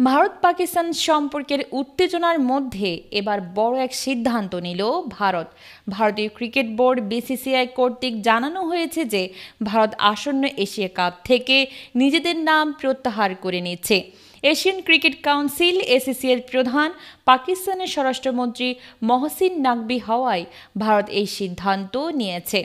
ভারত পাকিস্তান সম্পর্কের উত্তেজনার মধ্যে এবার বড় এক সিদ্ধান্ত নিল ভারত। ভারতীয় ক্রিকেট বোর্ড বিসিসিআই কর্তৃক জানানো হয়েছে যে ভারত আসন্ন এশিয়া কাপ থেকে নিজেদের নাম প্রত্যাহার করে নিচ্ছে। এশিয়ান ক্রিকেট কাউন্সিল এসিসি এর প্রধান পাকিস্তানের স্বরাষ্ট্রমন্ত্রী মহসিন নাকভি হওয়ায় ভারত এই সিদ্ধান্ত নিয়েছে।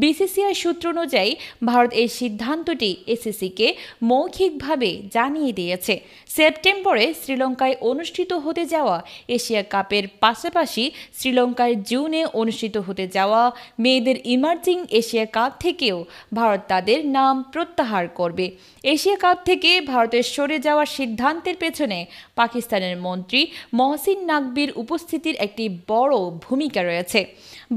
বিসিসিআই সূত্র অনুযায়ী ভারত এই সিদ্ধান্তটি এসিসিকে মৌখিকভাবে জানিয়ে দিয়েছে। সেপ্টেম্বরে শ্রীলঙ্কায় অনুষ্ঠিত হতে যাওয়া এশিয়া কাপের পাশাপাশি শ্রীলঙ্কায় জুনে অনুষ্ঠিত হতে যাওয়া মেয়েদের ইমার্জিং এশিয়া কাপ থেকেও ভারত তাদের নাম প্রত্যাহার করবে। এশিয়া কাপ থেকে ভারতের সরে যাওয়ার সিদ্ধান্তের পেছনে পাকিস্তানের মন্ত্রী মহসিন নাকভির উপস্থিতির একটি বড় ভূমিকা রয়েছে।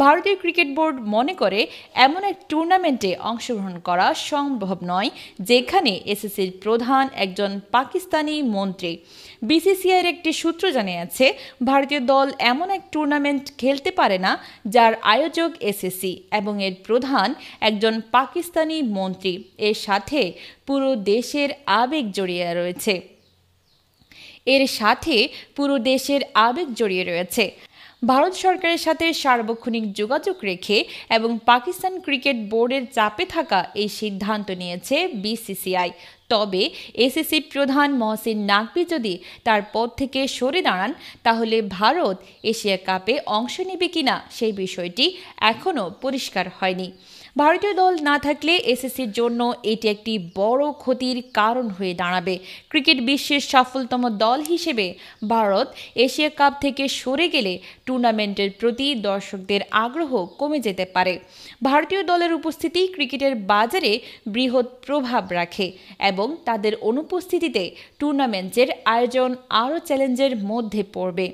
ভারতীয় ক্রিকেট বোর্ড মনে করে এমন এক টুর্নামেন্টে অংশগ্রহণ করা সম্ভব নয় যেখানে এসিসির প্রধান একজন পাকিস্তানি মন্ত্রী। বিসিসিআইয়ের একটি সূত্র জানিয়েছে ভারতীয় দল এমন এক টুর্নামেন্ট খেলতে পারে না যার আয়োজক এসিসি এবং এর প্রধান একজন পাকিস্তানি মন্ত্রী। এর সাথে পুরো দেশের আবেগ জড়িয়ে রয়েছে। ভারত সরকারের সাথে সার্বক্ষণিক যোগাযোগ রেখে এবং পাকিস্তান ক্রিকেট বোর্ডের চাপে থাকা এই সিদ্ধান্ত নিয়েছে বিসিসিআই। তবে এসিসি প্রধান মহসিন নাকভি যদি তার পদ থেকে সরে দাঁড়ান তাহলে ভারত এশিয়া কাপে অংশ নেবে কিনা সেই বিষয়টি এখনও পরিষ্কার হয়নি। ভারতীয় দল না থাকলে এসিসির জন্য এটি একটি বড় ক্ষতির কারণ হয়ে দাঁড়াবে। ক্রিকেট বিশ্বের সফলতম দল হিসেবে ভারত এশিয়া কাপ থেকে সরে গেলে টুর্নামেন্টের প্রতি দর্শকদের আগ্রহ কমে যেতে পারে। ভারতীয় দলের উপস্থিতি ক্রিকেটের বাজারে বৃহৎ প্রভাব রাখে এবং তাদের অনুপস্থিতিতে টুর্নামেন্টের আয়োজন আরও চ্যালেঞ্জের মধ্যে পড়বে।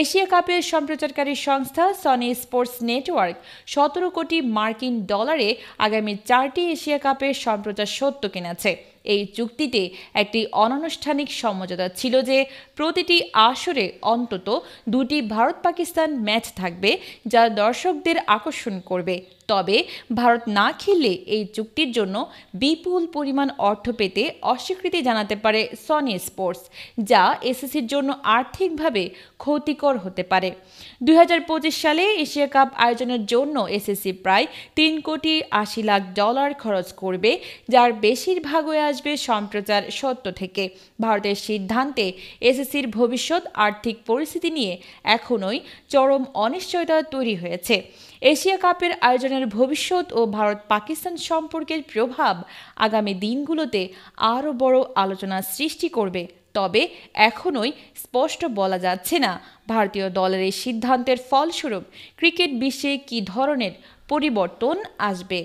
এশিয়া কাপের সম্প্রচারকারী সংস্থা সনি স্পোর্টস নেটওয়ার্ক 17 কোটি মার্কিন ডলারে আগামী 4টি এশিয়া কাপের সম্প্রচার সত্ত্ব কিনেছে। এই চুক্তিতে একটি অনানুষ্ঠানিক সমঝোতা ছিল যে প্রতিটি আসরে অন্তত 2টি ভারত পাকিস্তান ম্যাচ থাকবে যা দর্শকদের আকর্ষণ করবে। তবে ভারত না খেললে এই চুক্তির জন্য বিপুল পরিমাণ অর্থ পেতে অস্বীকৃতি জানাতে পারে সনি স্পোর্টস, যা এসিসির জন্য আর্থিকভাবে ক্ষতিকর হতে পারে। 2025 সালে এশিয়া কাপ আয়োজনের জন্য এসিসি প্রায় $3,80,00,000 খরচ করবে, যার বেশিরভাগই আসবে সম্প্রচার সত্ত্ব থেকে। ভারতের সিদ্ধান্তে এসিসির ভবিষ্যৎ আর্থিক পরিস্থিতি নিয়ে এখনই চরম অনিশ্চয়তা তৈরি হয়েছে। এশিয়া কাপের আয়োজনের ভবিষ্যৎ ও ভারত পাকিস্তান সম্পর্কের প্রভাব আগামী দিনগুলোতে আরও বড় আলোচনা সৃষ্টি করবে। তবে এখনই স্পষ্ট বলা যাচ্ছে না ভারতীয় দলের এই সিদ্ধান্তের ফলস্বরূপ ক্রিকেট বিশ্বে কী ধরনের পরিবর্তন আসবে।